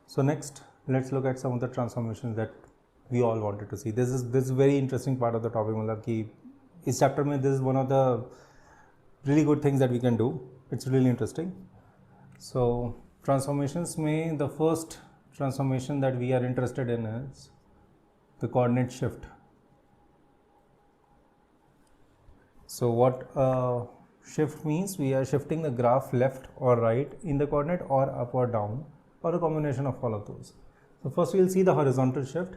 So next, let's look at some of the transformations that we all wanted to see. This is very interesting part of the topic. मतलब कि इस chapter में this is one of the really good things that we can do. It's really interesting. So transformations में the first transformation that we are interested in is the coordinate shift. So what shift means, we are shifting the graph left or right in the coordinate or up or down or a combination of all of those. So first we will see the horizontal shift.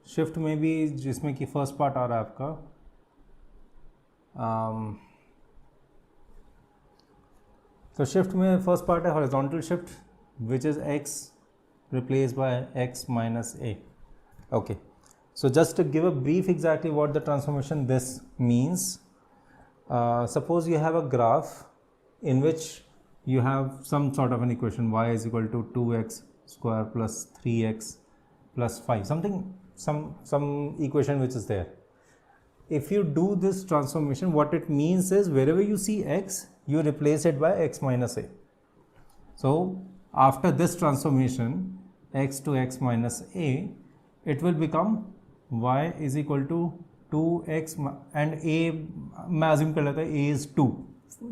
Shift में भी जिसमें कि first part आ रहा है आपका so shift में first part है horizontal shift which is x replaced by x minus a. Okay, so just to give a brief exactly what the transformation this means. Suppose you have a graph in which you have some sort of an equation y is equal to 2x square plus 3x plus 5, some equation which is there. If you do this transformation, what it means is wherever you see x, you replace it by x minus a. So after this transformation, x to x minus a, it will become y is equal to 2x and a, मैं assume कर लेता है a is 2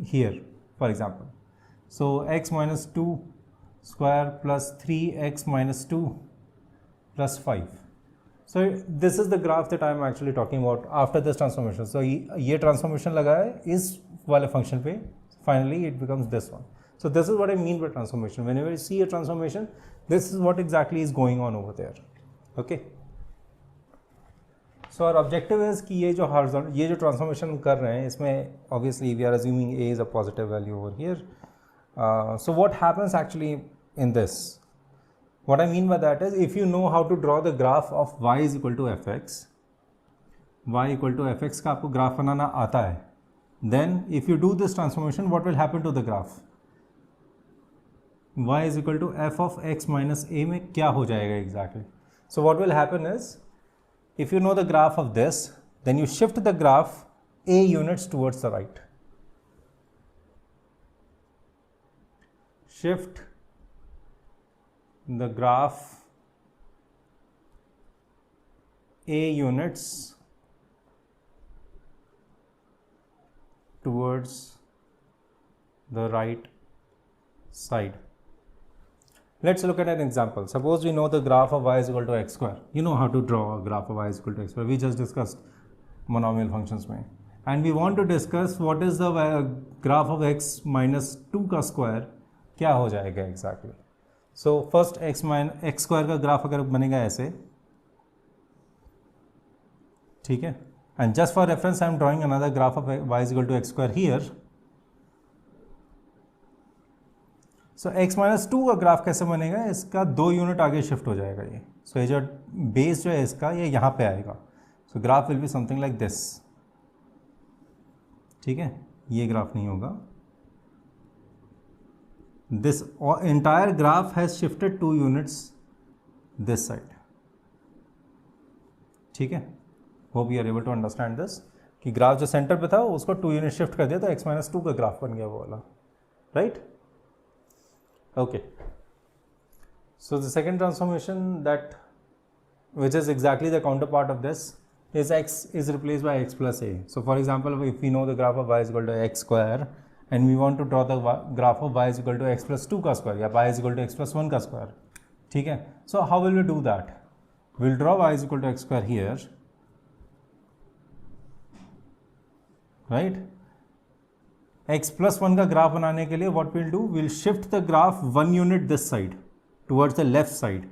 here for example. So x minus 2 square plus 3x minus 2 plus 5. So this is the graph that I am actually talking about after this transformation. So ये transformation लगा है इस वाले function पे, finally it becomes this one. So this is what I mean by transformation. Whenever you see a transformation, this is what exactly is going on over there. Okay. So our objective is कि ये जो transformation कर रहे हैं इसमें obviously we are assuming a is a positive value over here. So what happens actually in this? What I mean by that is if you know how to draw the graph of y is equal to fx, y equal to fx का आपको graph बनाना आता है, then if you do this transformation, what will happen to the graph? y is equal to f of x minus a में क्या हो जाएगा exactly? So what will happen is, if you know the graph of this, then you shift the graph a units towards the right. Shift the graph a units towards the right side. Let's look at an example. Suppose we know the graph of y is equal to x square. You know how to draw a graph of y is equal to x square. We just discussed monomial functions में. And we want to discuss what is the graph of x minus 2 का square क्या हो जाएगा exactly. So first x square का graph अगर बनेगा ऐसे, ठीक है, and just for reference I am drawing another graph of y is equal to x square here. So x minus 2 का ग्राफ कैसे बनेगा, इसका 2 यूनिट आगे शिफ्ट हो जाएगा ये. So ये जो बेस जो है इसका ये यहाँ पे आएगा. So graph will be something like this. ठीक है, ये ग्राफ नहीं होगा. This entire graph has shifted 2 units this side. ठीक है, hope you are able to understand this. कि ग्राफ जो सेंटर पे था उसको 2 यूनिट शिफ्ट कर दिया तो x minus 2 का ग्राफ बन गया वो वाला, right? Okay. So the second transformation that which is exactly the counterpart of this is x is replaced by x plus a. So for example, if we know the graph of y is equal to x square and we want to draw the graph of y is equal to x plus 2 का square या y is equal to x plus 1 का square, ठीक है. So how will we do that? We'll draw y is equal to x square here, right? x plus 1 का graph बनाने के लिए what we'll do, we'll shift the graph 1 unit this side towards the left side.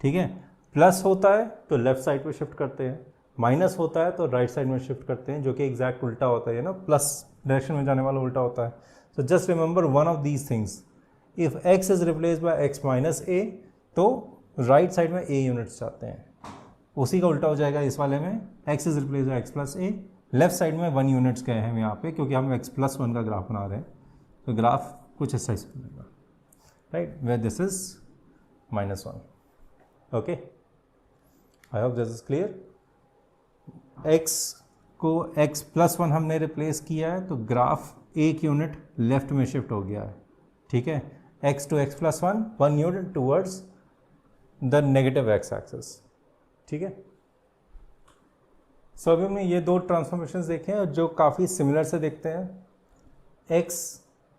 ठीक है, plus होता है तो left side पे शिफ्ट करते हैं, माइनस होता है तो राइट साइड में शिफ्ट करते हैं, जो कि एग्जैक्ट उल्टा होता है ना, प्लस डायरेक्शन में जाने वाला उल्टा होता है. So just remember one of these things. If x is replace bye x minus a तो राइट साइड में a यूनिट्स जाते हैं, उसी का उल्टा हो जाएगा इस वाले में, x is replace bye x plus a, left side में 1 यूनिट्स गए हैं यहाँ पे क्योंकि हम x प्लस 1 का ग्राफ बना रहे हैं. तो ग्राफ कुछ इस साइज बनेगा, right, where this is -1. Okay, I hope this is clear. x को x प्लस 1 हमने रिप्लेस किया है तो ग्राफ 1 यूनिट लेफ्ट में शिफ्ट हो गया है. ठीक है, x to x plus 1 1 unit towards the negative x axis. ठीक है, सो अभी हमने ये दो ट्रांसफॉर्मेशंस देखे हैं जो काफ़ी सिमिलर से दिखते हैं। x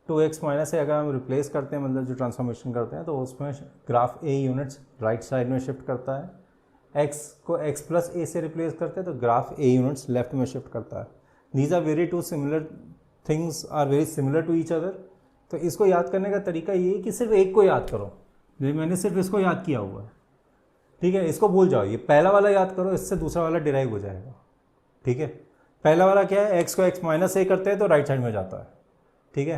टू x माइनस ए अगर हम रिप्लेस करते हैं, मतलब जो ट्रांसफॉर्मेशन करते हैं, तो उसमें graph a units right side में शिफ्ट करता है। x को x प्लस ए से रिप्लेस करते हैं तो ग्राफ a यूनिट्स लेफ्ट में शिफ्ट करता है। These are very two similar things are very similar to each other. तो इसको याद करने का तरीका ये है कि सिर्फ एक को याद करो, मैंने सिर्फ इसको याद किया हुआ है। ठीक है, इसको भूल जाओ, ये पहला वाला याद करो, इससे दूसरा वाला डिराइव हो जाएगा। ठीक है, पहला वाला क्या है, x को x माइनस ए करते हैं तो राइट साइड में जाता है। ठीक है,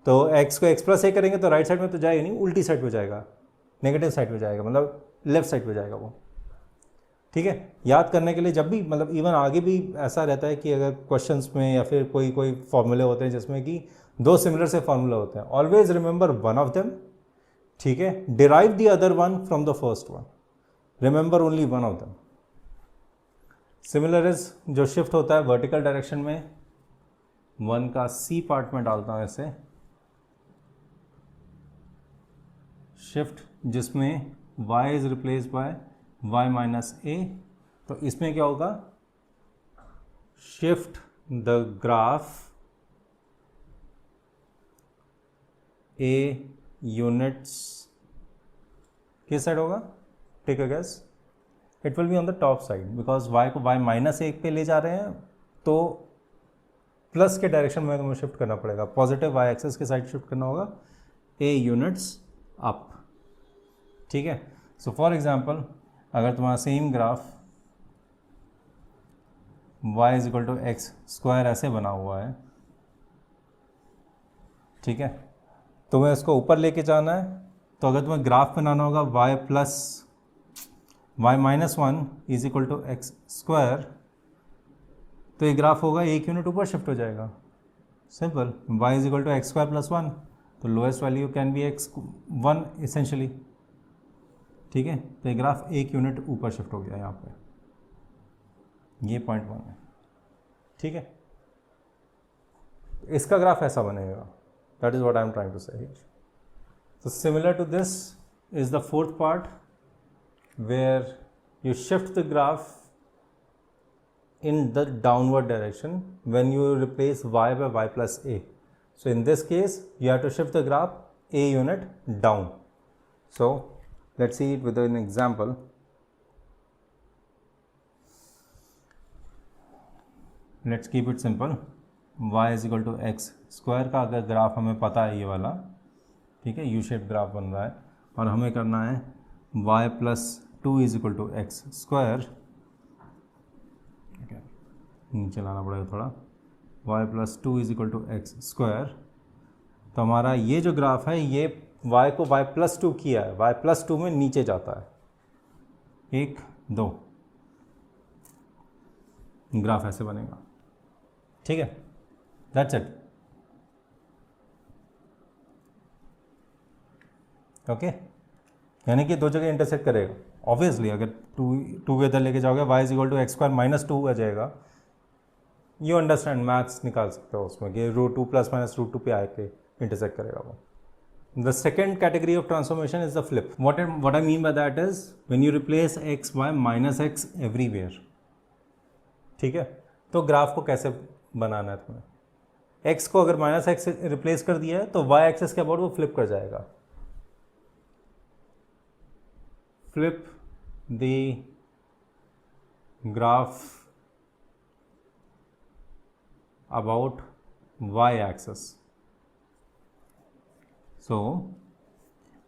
तो x को x प्लस ए करेंगे तो राइट साइड में तो जाएगा नहीं, उल्टी साइड पे जाएगा, नेगेटिव साइड पे जाएगा, मतलब लेफ्ट साइड पे जाएगा वो। ठीक है, याद करने के लिए जब भी, मतलब इवन आगे भी ऐसा रहता है कि अगर क्वेश्चंस में या फिर कोई फॉर्मूले होते हैं जिसमें कि दो सिमिलर से फॉर्मूला होते हैं, always remember one of them. ठीक है, derive the other one from the first one, remember only one of them. Similar is जो शिफ्ट होता है वर्टिकल डायरेक्शन में, वन का सी पार्ट में डालता हूं ऐसे, शिफ्ट जिसमें y is replace by y minus a. तो इसमें क्या होगा, shift the graph a units किस साइड होगा, take a guess, it will be on the top side, because y को y माइनस एक पे ले जा रहे हैं तो प्लस के डायरेक्शन में तुम्हें शिफ्ट करना पड़ेगा, पॉजिटिव y एक्सेस के साइड शिफ्ट करना होगा, a यूनिट्स अप। ठीक है, सो फॉर एग्जांपल अगर तुम्हारा same graph y is equal to x square ऐसे बना हुआ है, ठीक है, तुम्हें इसको ऊपर लेके जाना है, तो अगर तुम्हें ग्राफ बनाना होगा y plus y minus one is equal to x square, तो ये ग्राफ होगा एक यूनिट ऊपर शिफ्ट हो जाएगा, simple, y is equal to x square plus one, तो lowest value can be x one essentially. ठीक है, तो ये ग्राफ एक यूनिट ऊपर शिफ्ट हो गया यहाँ पे, ये पॉइंट वन है। ठीक है, इसका ग्राफ ऐसा बनेगा, that is what I am trying to say here. So similar to this is the fourth part where you shift the graph in the downward direction when you replace y by y plus a. So in this case you have to shift the graph a unit down. So let's see it with an example. Let's keep it simple. y is equal to x square का अगर graph हमें पता है ये वाला, ठीक है, U shape graph बन रहा है और हमें करना है y plus two is equal to x square, ठीक है, नीचे लाना पड़ेगा थोड़ा, y plus two is equal to x square. तो हमारा ये जो ग्राफ है ये y को y प्लस टू किया है, y प्लस टू में नीचे जाता है, एक दो, ग्राफ ऐसे बनेगा। ठीक है, दैट्स इट। ओके, यानी कि दो जगह इंटरसेक्ट करेगा। ऑब्वियसली अगर टू के इधर लेके जाओगे y is equal to x square minus two आ जाएगा, यू अंडरस्टैंड, मैथ्स निकाल सकते हो उसमें कि root two plus minus root two पे आके इंटरसेक्ट करेगा वो। The second category of transformation is the flip. What I mean by that is when you replace x by minus x everywhere. ठीक है, तो ग्राफ को कैसे बनाना है तुम्हें, एक्स को अगर माइनस एक्स से रिप्लेस कर दिया है तो y एक्सेस के अबाउट वो फ्लिप कर जाएगा। flip the graph about y axis. So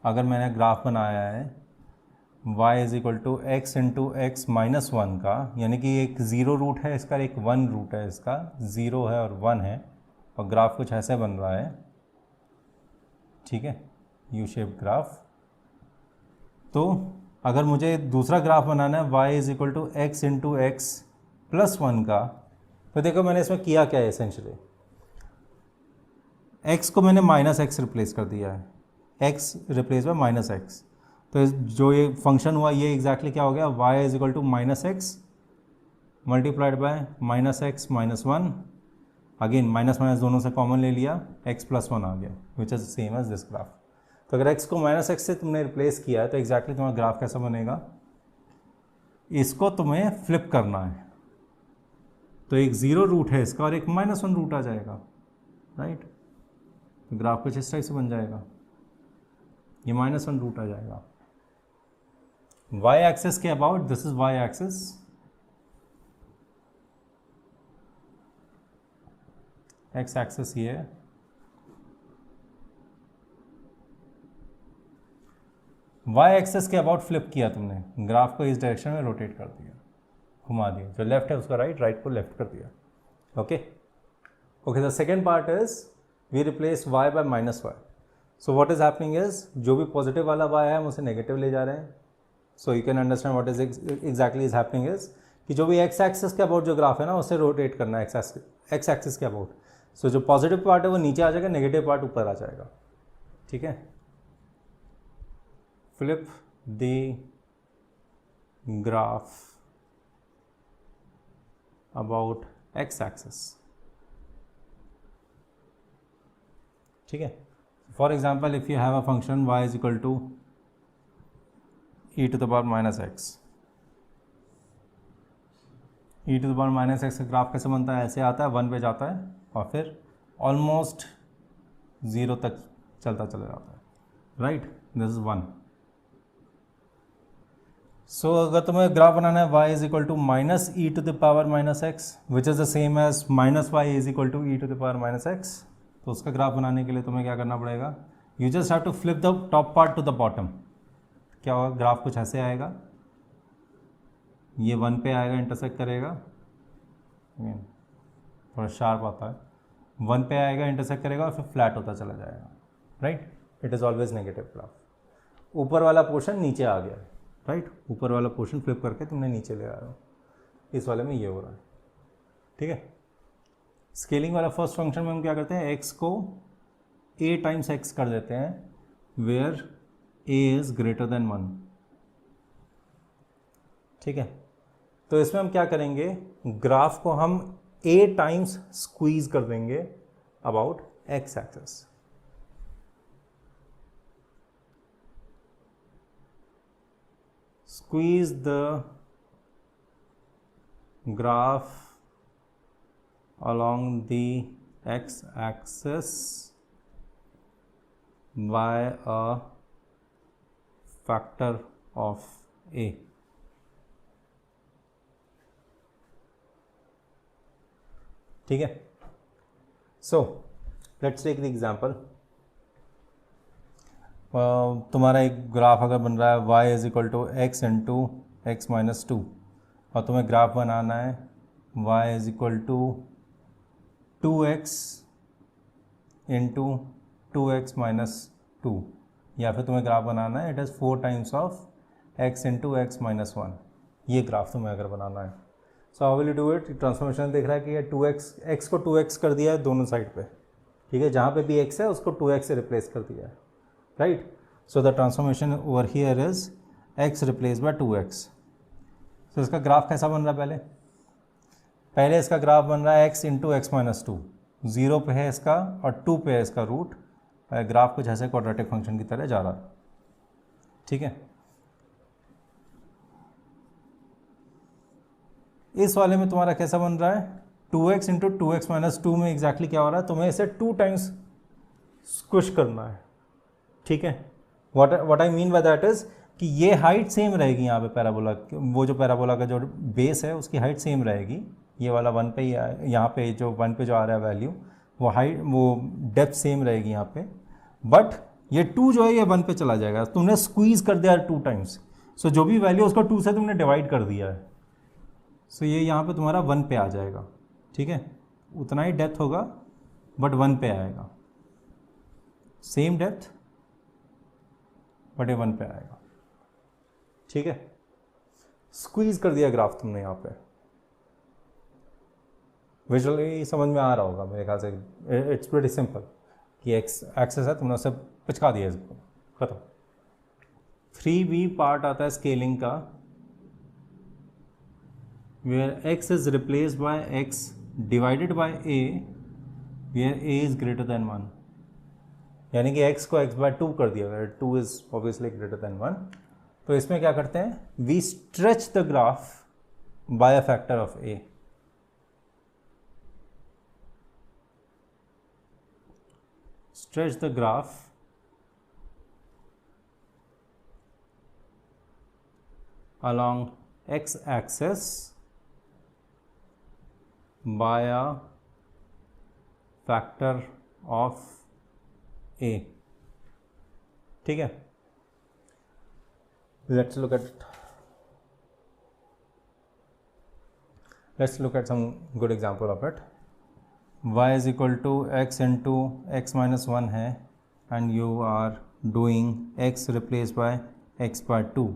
अगर मैंने ग्राफ बनाया है y is equal to x into x minus one का, यानी कि एक ज़ीरो रूट है इसका, एक वन रूट है इसका, ज़ीरो है और वन है, और ग्राफ कुछ ऐसे बन रहा है। ठीक है, यू शेप ग्राफ। तो अगर मुझे दूसरा ग्राफ बनाना है y is equal to x into x plus one का, तो देखो मैंने इसमें किया क्या है, एसेंशली x को मैंने माइनस एक्स रिप्लेस कर दिया है, x replace by minus x, तो जो ये फंक्शन हुआ ये एग्जैक्टली क्या हो गया, y is equal to minus x multiplied by minus x minus one, again minus minus दोनों से कॉमन ले लिया, x प्लस वन आ गया, which is same as this graph. तो अगर x को -x से तुमने रिप्लेस किया है तो एग्जैक्टली तुम्हारा ग्राफ कैसा बनेगा, इसको तुम्हें फ्लिप करना है, तो एक 0 रूट है इसका और एक -1 रूट आ जाएगा, राइट। तो ग्राफ कुछ इस टाइप से बन जाएगा, ये -1 रूट आ जाएगा। y एक्सिस के about, this is y axis, x axis ये है, y एक्सिस के अबाउट फ्लिप किया तुमने, ग्राफ को इस डायरेक्शन में रोटेट कर दिया, घुमा दिया, जो लेफ्ट है उसका राइट, राइट को लेफ्ट कर दिया। Okay okay, the second part is we replace y by -y। So what is happening is, जो भी पॉजिटिव वाला y है हम उसे नेगेटिव ले जा रहे हैं। So you can understand what is exactly is happening is कि जो भी x एक्सिस के अबाउट जो ग्राफ है ना उसे रोटेट करना है x एक्सिस के अबाउट। सो जो पॉजिटिव पार्ट है वो नीचे आ जाएगा, नेगेटिव पार्ट ऊपर आ जाएगा, ठीक है। Flip the graph about x axis, ठीक है। For example if you have a function y is equal to e to the power -x, e to the power -x का ग्राफ कैसे बनता है, ऐसे आता है, 1 पे जाता है और फिर ऑलमोस्ट 0 तक चलता चला जाता है, राइट, दिस इज 1। सो अगर तुम्हें ग्राफ बनाना है y is equal to -e to the power -x which is the same as -y is equal to e to the power -x, तो उसका ग्राफ बनाने के लिए तुम्हें क्या करना पड़ेगा, you just have to flip the top part to the bottom. क्या होगा, ग्राफ कुछ ऐसे आएगा, ये 1 पे आएगा, इंटरसेक्ट करेगा, थोड़ा शार्प आता है, 1 पे आएगा, इंटरसेक्ट करेगा और फिर फ्लैट होता चला जाएगा, right. It is always negative graph. ऊपर वाला पोर्शन नीचे आ गया, राइट, ऊपर वाला पोर्शन फ्लिप करके तुमने नीचे ले आए हो, इस वाले में ये हो रहा है, ठीक है। स्केलिंग वाला फर्स्ट फंक्शन में हम क्या करते हैं, x को a टाइम्स x कर देते हैं where a is greater than 1, ठीक है। तो इसमें हम क्या करेंगे, ग्राफ को हम a टाइम्स स्क्वीज कर देंगे about x axis. Squeeze the graph along the x axis by a factor of a, ठीक है। So let's take the example, तुम्हारा एक ग्राफ अगर बन रहा है y is equal to x into x-2 और तुम्हें ग्राफ बनाना है y is equal to 2x into 2x-2, या फिर तुम्हें ग्राफ बनाना है it is 4 times of x into x-1, ये ग्राफ तुम्हें अगर बनाना है। So how will you do it, transformation देख रहा है कि ये 2x, x को 2x कर दिया है दोनों साइड पे, ठीक है, जहाँ पे भी x है उसको 2x से रिप्लेस कर दिया है, right. So the transformation over here is x replace by 2x। सो इसका ग्राफ कैसा बन रहा है, पहले इसका ग्राफ बन रहा है x इंटू x-2, 0 पे है इसका और 2 पे है इसका रूट, ग्राफ कुछ ऐसे क्वाड्रेटिक फंक्शन की तरह जा रहा है, ठीक है। इस वाले में तुम्हारा कैसा बन रहा है, 2x इंटू 2x-2 में एग्जैक्टली क्या हो रहा है, तुम्हें इसे 2 टाइम्स स्क्विश करना है, ठीक है। What I mean by that is कि ये हाइट सेम रहेगी यहाँ पे पैराबोला, वो जो पैराबोला का जो बेस है उसकी हाइट सेम रहेगी, ये वाला 1 पे ही यहाँ पे जो 1 पे जो आ रहा है वैल्यू, वो हाइट, वो डेप्थ सेम रहेगी यहाँ पे, बट ये 2 जो है ये 1 पे चला जाएगा, तुमने स्क्वीज कर दिया 2 टाइम्स। सो जो भी वैल्यू उसको 2 से तुमने डिवाइड कर दिया है, सो ये यहाँ पे तुम्हारा 1 पे आ जाएगा, ठीक है। उतना ही डेप्थ होगा बट 1 पे आएगा, सेम डेप्थ बट ये 1 पे आएगा, ठीक है। स्क्वीज कर दिया ग्राफ तुमने यहाँ पे, विजुअली समझ में आ रहा होगा मेरे ख्याल से, इट्स प्रीटी सिंपल कि एक्स एक्सेस है, तुमने उसे पिचका दिया इसको, खत्म। 3b पार्ट आता है स्केलिंग का, where x is replaced by x divided by a where a is greater than 1। यानी कि x को x/2 कर दिया, 2 इज ऑब्वियसली ग्रेटर देन 1। तो इसमें क्या करते हैं, we stretch the graph by a factor of a। Stretch the graph along x axis by a factor of a। ठीक है, let's look at some good example of it। y is equal to x into x minus 1 है, and you are doing x replaced by x/2।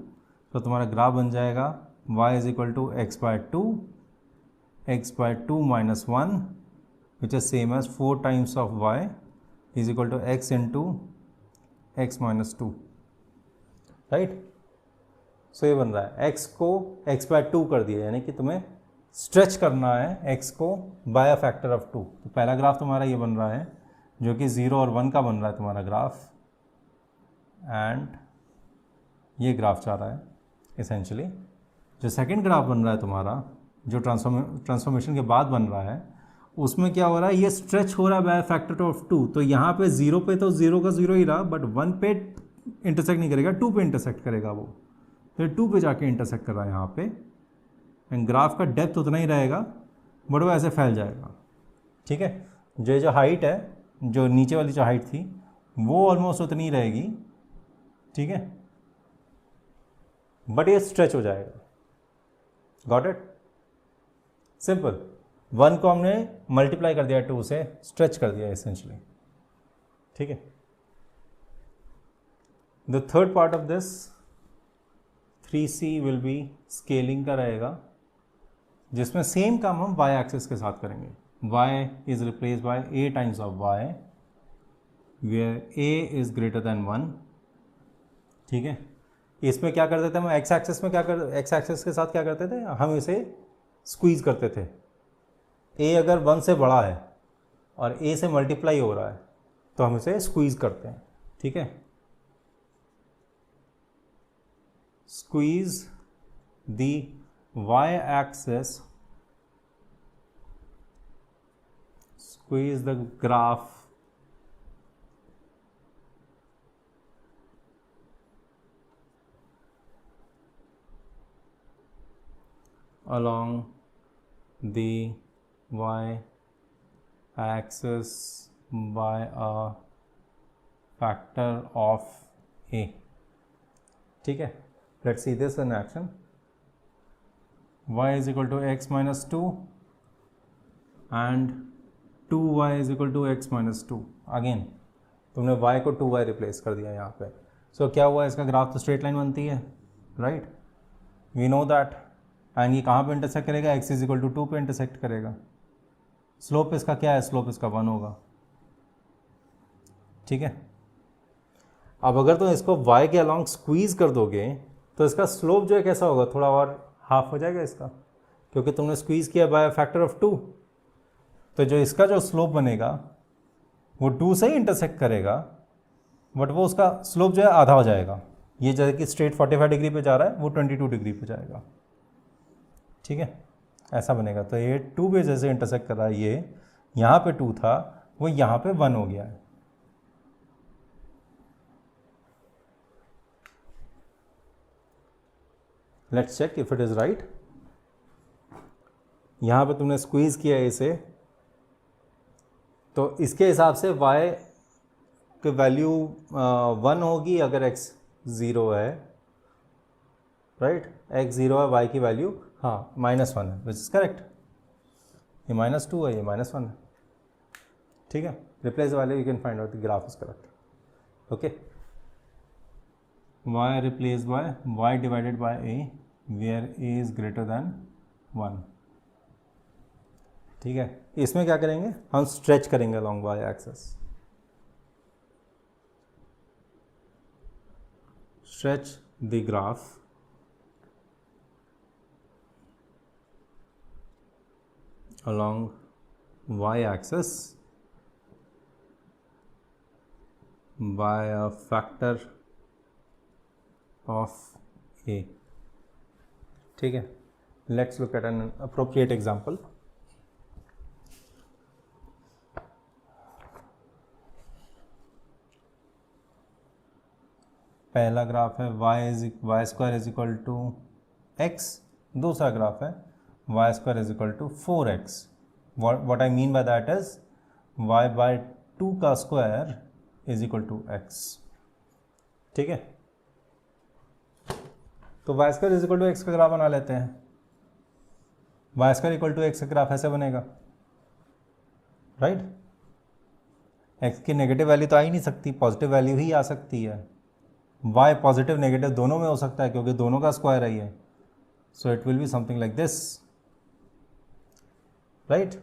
तो तुम्हारा graph बन जाएगा y is equal to x/2 minus 1, which is same as 4 times of y is equal to x into x minus 2, राइट। So ये बन रहा है, x को x/2 कर दिया, यानी कि तुम्हें स्ट्रेच करना है x को बाय अ फैक्टर ऑफ 2। तो पहला ग्राफ तुम्हारा ये बन रहा है जो कि 0 और 1 का बन रहा है तुम्हारा ग्राफ, एंड ये ग्राफ चाह रहा है एसेंशली। जो सेकंड ग्राफ बन रहा है तुम्हारा, जो ट्रांसफॉर्मेशन के बाद बन रहा है, उसमें क्या हो रहा है, ये स्ट्रेच हो रहा है बाय फैक्टर ऑफ 2। तो यहाँ पे 0 पे तो 0 का 0 ही रहा, बट 1 पे इंटरसेक्ट नहीं करेगा, 2 पे इंटरसेक्ट करेगा वो, फिर 2 पे जाके इंटरसेक्ट कर रहा है यहाँ पे, एंड ग्राफ का डेप्थ उतना ही रहेगा, बट वो ऐसे फैल जाएगा। ठीक है, जो हाइट है, जो नीचे वाली जो हाइट थी, वो ऑलमोस्ट उतनी ही रहेगी। ठीक है, बट ये स्ट्रेच हो जाएगा। Got it? सिंपल। 1 को हमने मल्टीप्लाई कर दिया 2 से, स्ट्रेच कर दिया एसेंशली। ठीक है, the third part of this 3c will be scaling का रहेगा, जिसमें सेम काम हम y एक्सिस के साथ करेंगे। y is replace by a times of y, where a is greater than 1। ठीक है, इसमें क्या करते थे हम, x एक्सिस में x एक्सिस के साथ क्या करते थे, हम इसे स्क्वीज करते थे। a अगर 1 से बड़ा है और a से मल्टीप्लाई हो रहा है तो हम इसे स्क्वीज करते हैं। ठीक है, squeeze the y axis, squeeze the graph along the y axis by a factor of a। ठीक है, let's see this in action। y is equal to x minus 2 and 2y is equal to x minus 2। Again तुमने y को 2y replace कर दिया यहाँ पे। सो क्या हुआ, इसका ग्राफ तो स्ट्रेट लाइन बनती है, right, we know that. And ये कहाँ पे इंटरसेक्ट करेगा, x इज इक्वल टू 2 पे इंटरसेक्ट करेगा। स्लोप इसका क्या है, स्लोप इसका 1 होगा। ठीक है, अब अगर तुम इसको y के अलॉन्ग स्क्वीज कर दोगे तो इसका स्लोप जो है कैसा होगा, थोड़ा और हाफ हो जाएगा इसका, क्योंकि तुमने स्क्वीज किया बाय फैक्टर ऑफ 2। तो जो इसका जो स्लोप बनेगा वो 2 से ही इंटरसेक्ट करेगा, बट वो उसका स्लोप जो है आधा हो जाएगा। ये जैसे कि स्ट्रेट 45 डिग्री पे जा रहा है, वो 22 डिग्री पे जाएगा। ठीक है, ऐसा बनेगा। तो ये 2 पे जैसे इंटरसेक्ट कर रहा है, ये यहाँ पे 2 था, वो यहाँ पे 1 हो गया है। Let's check if it is right. यहाँ पे तुमने स्क्वीज किया है इसे, तो इसके हिसाब से y की वैल्यू 1 होगी अगर x 0 है, राइट, x 0 है, y की वैल्यू हाँ -1 है, विच इज करेक्ट। ये -2 है, ये -1 है। ठीक है, replace value you can find out the graph is correct. Okay, y replace by y divided by a, where a is greater than 1। ठीक है, इसमें क्या करेंगे, हम स्ट्रेच करेंगे along y axis. Stretch the graph along y axis by a factor of a. ठीक है, let's look at an appropriate example. पहला ग्राफ है y square is equal to x. दूसरा ग्राफ है y square is equal to 4x. What I mean by that is y by 2 का square is equal to x. ठीक है, तो y square is equal to x का graph बना लेते हैं. Y square equal to x का graph ऐसे बनेगा, राइट. एक्स की नेगेटिव वैल्यू तो आ ही नहीं सकती, पॉजिटिव वैल्यू ही आ सकती है. वाई पॉजिटिव नेगेटिव दोनों में हो सकता है क्योंकि दोनों का स्क्वायर है ये. So it will be something like this, right.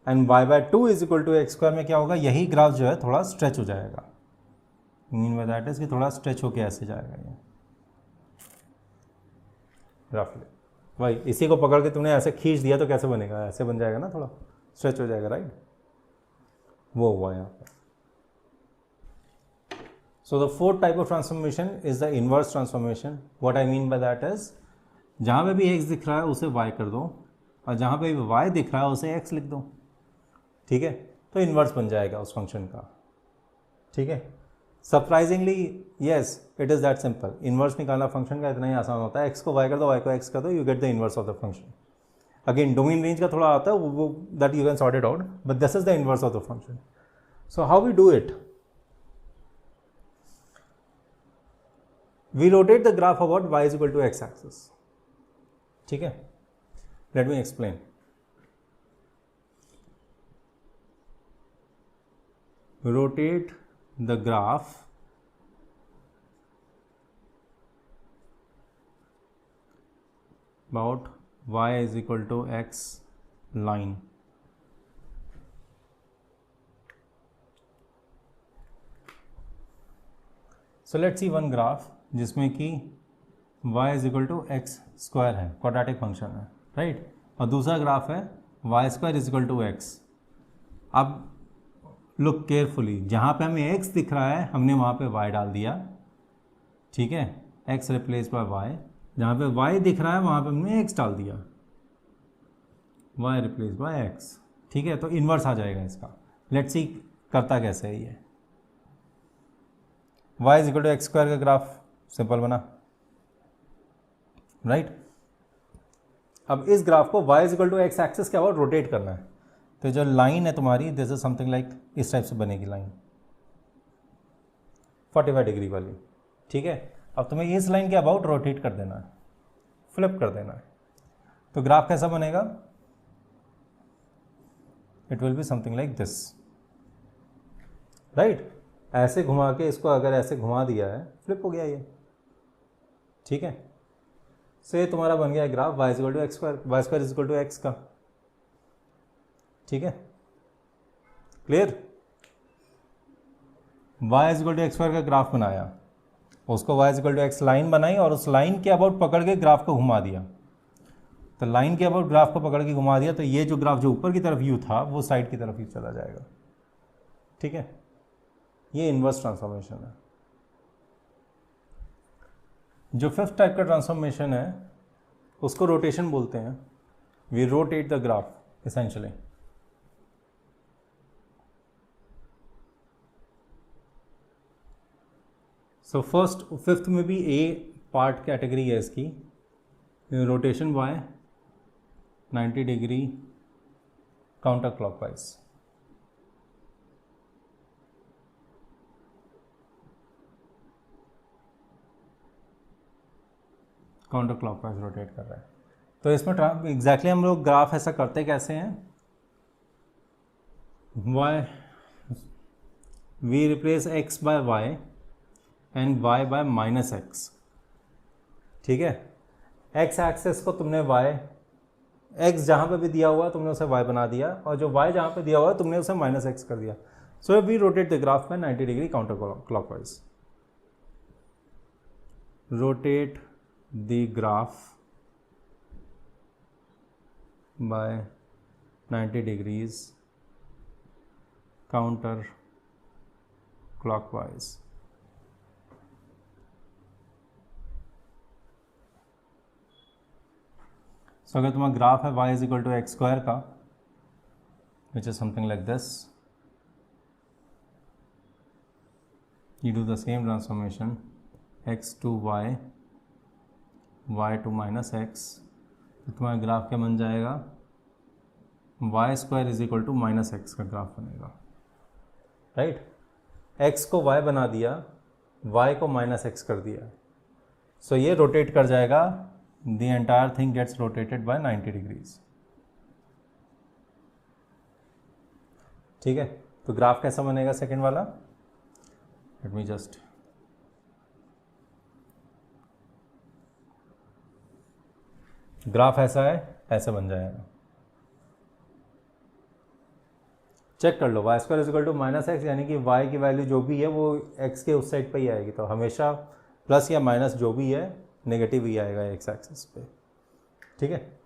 And y by 2 is equal to x square में क्या होगा, यही ग्राफ जो है थोड़ा स्ट्रेच हो जाएगा. मीन बाय दैट इज कि थोड़ा स्ट्रेच होके ऐसे जाएगा ये रफली. भाई इसी को पकड़ के तुमने ऐसे खींच दिया तो कैसे बनेगा, ऐसे बन जाएगा ना, थोड़ा स्ट्रेच हो जाएगा, राइट. वो हुआ यहाँ पर. So the fourth type of transformation is the inverse transformation. What I mean by that is जहाँ पे भी x दिख रहा है उसे y कर दो और जहाँ पे भी y दिख रहा है उसे x लिख दो. ठीक है, तो इन्वर्स बन जाएगा उस फंक्शन का. ठीक है, surprisingly yes it is that simple. Inverse निकालना फंक्शन का इतना ही आसान होता है. x को y कर दो, y को x कर दो, you get the inverse of the function. Again domain range का थोड़ा आता है वो that you can sort it out, but this is the inverse of the function. So how we do it, we rotate the graph about y is equal to x axis. ठीक है, let me explain. Rotate the graph about y is equal to x line. So let's see one graph जिसमें कि y is equal to x square है, quadratic function है, right. और दूसरा graph है y square is equal to x. अब look carefully, जहाँ पे हमें x दिख रहा है हमने वहाँ पे y डाल दिया. ठीक है, x रिप्लेस बाय y. जहाँ पे y दिख रहा है वहाँ पे हमने x डाल दिया, y रिप्लेस बाय x. ठीक है, तो इन्वर्स आ जाएगा इसका. लेट्स सी करता कैसे है ये. y is equal to x square का ग्राफ सिंपल बना, राइट. अब इस ग्राफ को y is equal to x axis के अबाउट रोटेट करना है. तो जो लाइन है तुम्हारी दिस इज समथिंग लाइक इस टाइप से बनेगी लाइन 45 डिग्री वाली. ठीक है, अब तुम्हें इस लाइन के अबाउट रोटेट कर देना है, फ्लिप कर देना है. तो ग्राफ कैसा बनेगा, it will be something like this, right. ऐसे घुमा के इसको अगर ऐसे घुमा दिया है फ्लिप हो गया ये. ठीक है, सो ये तुम्हारा बन गया graph y is equal to x square, y square is equal to x का. ठीक है, clear. y is equal to x square का ग्राफ बनाया, उसको y is equal to x line बनाई और उस लाइन के अबाउट पकड़ के ग्राफ को घुमा दिया. तो लाइन के अबाउट ग्राफ को पकड़ के घुमा दिया तो ये जो ग्राफ जो ऊपर की तरफ यू था वो साइड की तरफ ही चला जाएगा. ठीक है, ये इन्वर्स ट्रांसफॉर्मेशन है. जो फिफ्थ टाइप का ट्रांसफॉर्मेशन है उसको रोटेशन बोलते हैं. We rotate the graph essentially. So first fifth में भी ए पार्ट कैटेगरी है इसकी. Rotation by 90 degree counter clockwise. Counter clockwise rotate कर रहा है. तो इसमें एग्जैक्टली हम लोग ग्राफ ऐसा करते कैसे हैं, y we replace x by y and y by minus x. ठीक है, x एक्सेस को तुमने y x जहाँ पे भी दिया हुआ है तुमने उसे y बना दिया और जो y जहाँ पे दिया हुआ है तुमने उसे माइनस एक्स कर दिया. So we rotate the graph by 90 degree counter clockwise. Rotate the graph by 90 degrees counter clockwise. So अगर तुम्हारा ग्राफ है y is equal to x square का, which is something like this, you do the same transformation x to y, y to minus x, तो तुम्हारा graph क्या बन जाएगा, y square is equal to minus x का graph बनेगा, right. x को y बना दिया, y को माइनस एक्स कर दिया, सो ये रोटेट कर जाएगा, the entire thing gets rotated by 90 degrees. ठीक है, तो ग्राफ कैसा बनेगा सेकेंड वाला, लेट मी जस्ट ग्राफ ऐसा है, ऐसे बन जाएगा। चेक कर लो, y square is equal to minus x, यानी कि वाई की वैल्यू जो भी है वो एक्स के उस साइड पे ही आएगी, तो हमेशा प्लस या माइनस जो भी है नेगेटिव ही आएगा एक्स एक्सिस पे। ठीक है,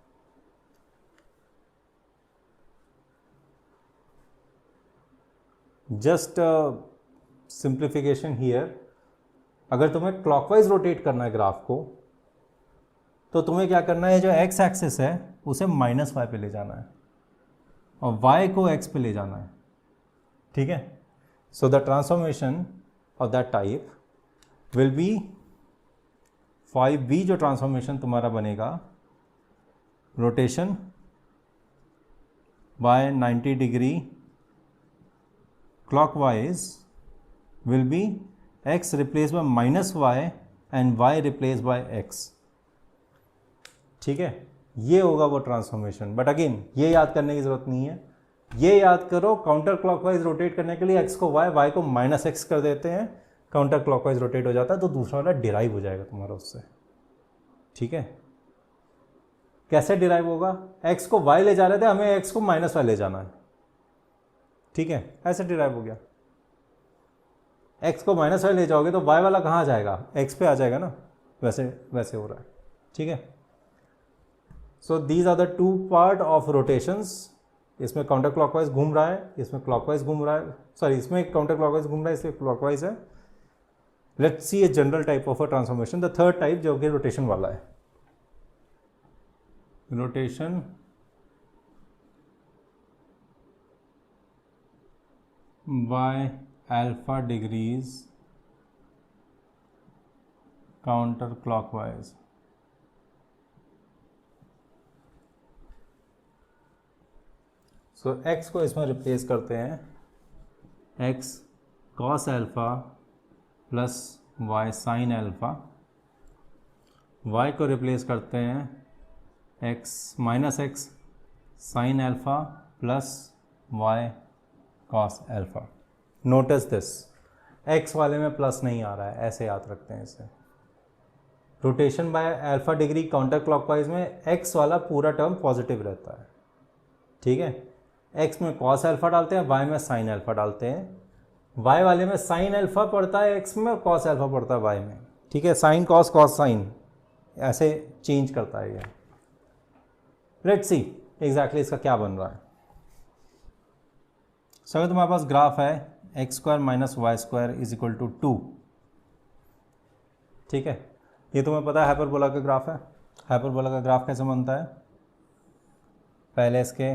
जस्ट सिंप्लीफिकेशन हियर, अगर तुम्हें क्लॉकवाइज रोटेट करना है ग्राफ को, तो तुम्हें क्या करना है, जो एक्स एक्सिस है उसे माइनस वाई पे ले जाना है और वाई को एक्स पे ले जाना है। ठीक है, so the transformation of that type will be 5b, जो ट्रांसफॉर्मेशन तुम्हारा बनेगा, rotation by 90 degree clockwise will be x replaced by minus y and y replaced by x। ठीक है, ये होगा वो ट्रांसफॉर्मेशन। बट अगेन ये याद करने की जरूरत नहीं है, ये याद करो काउंटर क्लॉकवाइज रोटेट करने के लिए x को y को माइनस एक्स कर देते हैं, काउंटर क्लॉकवाइज रोटेट हो जाता है, तो दूसरा वाला डिराइव हो जाएगा तुम्हारा उससे। ठीक है, कैसे डिराइव होगा, x को y ले जा रहे थे, हमें x को माइनस वाई ले जाना है। ठीक है, ऐसे डिराइव हो गया। x को माइनस वाई ले जाओगे तो y वाला कहाँ जाएगा, x पे आ जाएगा ना, वैसे वैसे हो रहा है। ठीक है, so these are the two part of rotations. इसमें काउंटर क्लॉकवाइज घूम रहा है, इसमें क्लॉकवाइज घूम रहा है, सॉरी इसमें काउंटर क्लॉकवाइज घूम रहा है, इसमें क्लॉकवाइज है। Let's see a general type of a transformation, the third type जो कि रोटेशन वाला है, rotation by alpha degrees counter clockwise. So x को इसमें रिप्लेस करते हैं, x cos alpha plus y sine alpha, y को रिप्लेस करते हैं x minus x sine alpha plus y cos alpha. Notice this, x वाले में प्लस नहीं आ रहा है, ऐसे याद रखते हैं इसे। Rotation by alpha degree counter clockwise में x वाला पूरा टर्म पॉजिटिव रहता है। ठीक है, x में कॉस अल्फा डालते हैं, y में साइन अल्फा डालते हैं। y वाले में साइन अल्फा पड़ता है x में, कॉस अल्फा पड़ता है y में। ठीक है, साइन कॉस कॉस साइन ऐसे चेंज करता है ये। लेट्स सी एग्जैक्टली इसका क्या बन रहा है। सो तुम्हारे पास ग्राफ है x square minus y square is equal to 2। ठीक है, ये तुम्हें पता है हाइपरबोला का ग्राफ है। हाइपरबोला का ग्राफ कैसे बनता है, पहले इसके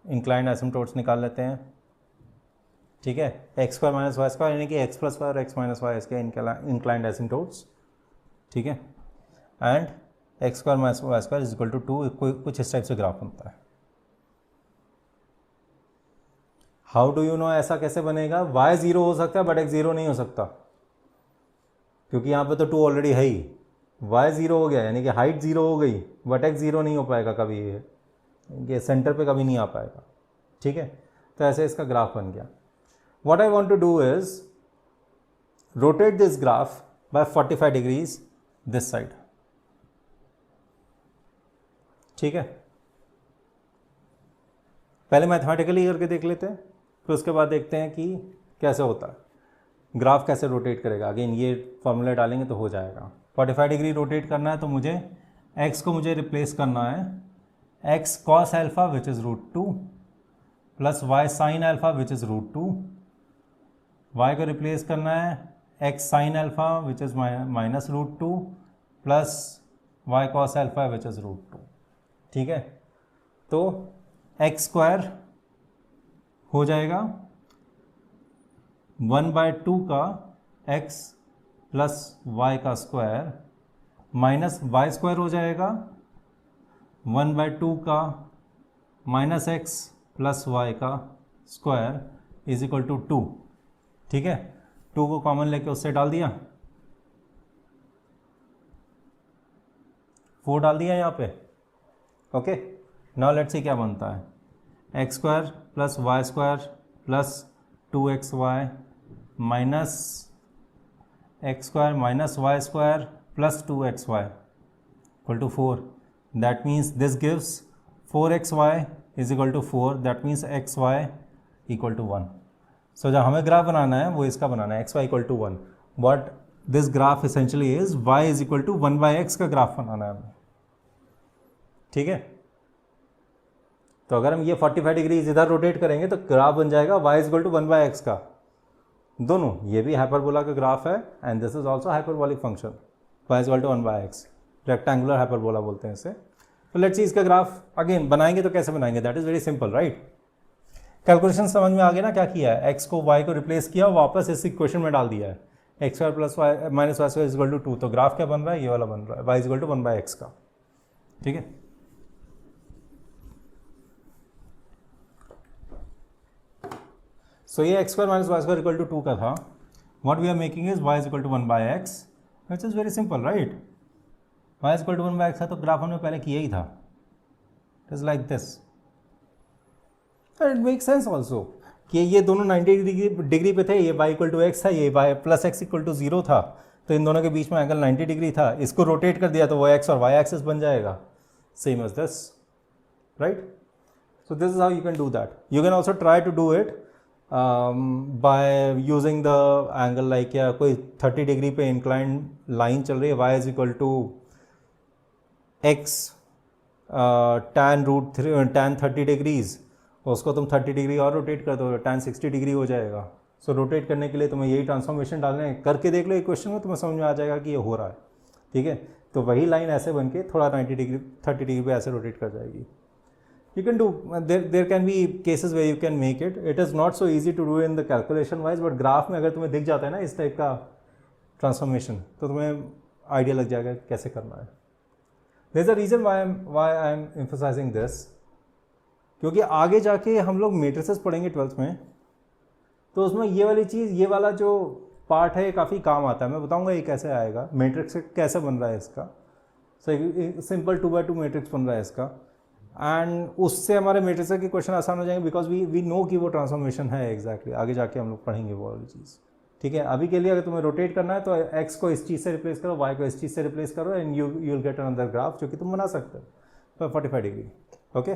इंक्लाइंड एसिम्प्टोट्स निकाल लेते हैं। ठीक है, x square minus y square यानी कि एक्स प्लस वाई और एक्स माइनस वाई इसके इंक्लाइंड एसिम्प्टोट्स। ठीक है, and x square minus y square is equal to 2, कुछ इस टाइप से ग्राफ बनता है। हाउ डू यू नो ऐसा कैसे बनेगा, y 0 हो सकता है बट x 0 नहीं हो सकता, क्योंकि यहाँ पे तो 2 ऑलरेडी है ही। y 0 हो गया यानी कि हाइट 0 हो गई, बट x 0 नहीं हो पाएगा कभी, ये सेंटर पे कभी नहीं आ पाएगा। ठीक है, तो ऐसे इसका ग्राफ बन गया। What I want to do is rotate this graph by 45 degrees this side. ठीक है, पहले मैथमेटिकली करके देख लेते हैं, फिर उसके बाद देखते हैं कि कैसे होता है, ग्राफ कैसे रोटेट करेगा। अगेन ये फॉर्मूला डालेंगे तो हो जाएगा। 45 डिग्री रोटेट करना है तो मुझे x को मुझे रिप्लेस करना है x cos alpha which is √2 plus y sine alpha which is √2, y को रिप्लेस करना है x sine alpha which is minus √2 plus y cos alpha which is √2। ठीक है, तो एक्स स्क्वायर हो जाएगा 1/2 का x प्लस वाई का स्क्वायर माइनस वाई स्क्वायर हो जाएगा 1/2 का माइनस एक्स प्लस वाई का स्क्वायर इज इक्वल टू 2। ठीक है, 2 को कॉमन लेके उससे डाल दिया, 4 डाल दिया यहाँ पे। ओके, नाउ लेट्स सी क्या बनता है। X square plus y square plus 2xy minus x square minus y square plus 2xy equal to 4। That means this gives 4xy is equal to 4। That means xy equal to 1। So जब हमें graph बनाना है वो इसका बनाना है, xy equal to 1। But this graph essentially is y is equal to 1/x का graph बनाना है हमें। ठीक है, तो अगर हम ये 45 डिग्री इधर रोटेट करेंगे तो ग्राफ बन जाएगा y is equal to 1/x का। दोनों, ये भी हाइपरबोला का ग्राफ है and this is also hyperbolic function, y is equal to 1/x, rectangular hyperbola बोलते हैं इसे। तो लेट्स सी इसका ग्राफ अगेन बनाएंगे तो कैसे बनाएंगे, that is very simple right. Calculation समझ में आ गया ना, क्या किया है, x को y को रिप्लेस किया, वापस इस इक्वेशन में डाल दिया है, x square plus y minus y square is equal to 2। तो ग्राफ क्या बन रहा है, ये वाला बन रहा है, y is equal to 1/x का। ठीक है, सो ये x square minus y square equal to 2 का था। What we are making is y is equal to 1/x, which is very simple right. y is equal to 1/x था तो graph हमने पहले किया ही था, it is like this. It make sense also कि ये दोनों 90 डिग्री पे थे, ये y इक्वल टू x था, ये y plus x equal to 0 था, तो इन दोनों के बीच में एंगल 90 डिग्री था। इसको रोटेट कर दिया तो वो x और y एक्सिस बन जाएगा, same as this right. So this is how you can do that. You can also try to do it by using the angle like, या कोई 30 डिग्री पे इंक्लाइंड लाइन चल रही है, y is equal to x tan 30 degrees, उसको तुम 30 degree और rotate कर दो, tan 60 डिग्री हो जाएगा। सो रोटेट करने के लिए तुम्हें यही ट्रांसफॉर्मेशन डालने हैं, करके देख लो इक्वेशन में, तुम्हें समझ में आ जाएगा कि ये हो रहा है। ठीक है, तो वही लाइन ऐसे बन के थोड़ा 90 डिग्री 30 डिग्री पे ऐसे रोटेट कर जाएगी। You can do, there can be cases where you can make it. It is not so easy to do in the calculation wise, but graph में अगर तुम्हें दिख जाता है ना इस टाइप का ट्रांसफॉर्मेशन, तो तुम्हें आइडिया लग जाएगा कैसे करना है। There is a reason why I am emphasizing this, क्योंकि आगे जाके हम लोग मेट्रिसेस पढ़ेंगे 12th में, तो उसमें ये वाली चीज़, ये वाला जो पार्ट है, ये काफ़ी काम आता है। मैं बताऊंगा ये कैसे आएगा, मैट्रिक्स कैसे बन रहा है इसका। सिंपल 2x2 मैट्रिक्स बन रहा है इसका, एंड उससे हमारे मैट्रिक्स के क्वेश्चन आसान हो जाएंगे, बिकॉज वी नो कि वो ट्रांसफॉर्मेशन है एग्जैक्टली। आगे जाके हम लोग पढ़ेंगे वो वाली चीज़। ठीक है, अभी के लिए अगर तुम्हें रोटेट करना है तो x को इस चीज़ से रिप्लेस करो, y को इस चीज़ से रिप्लेस करो, and you will get another graph जो कि तुम बना सकते हो 45 डिग्री। ओके।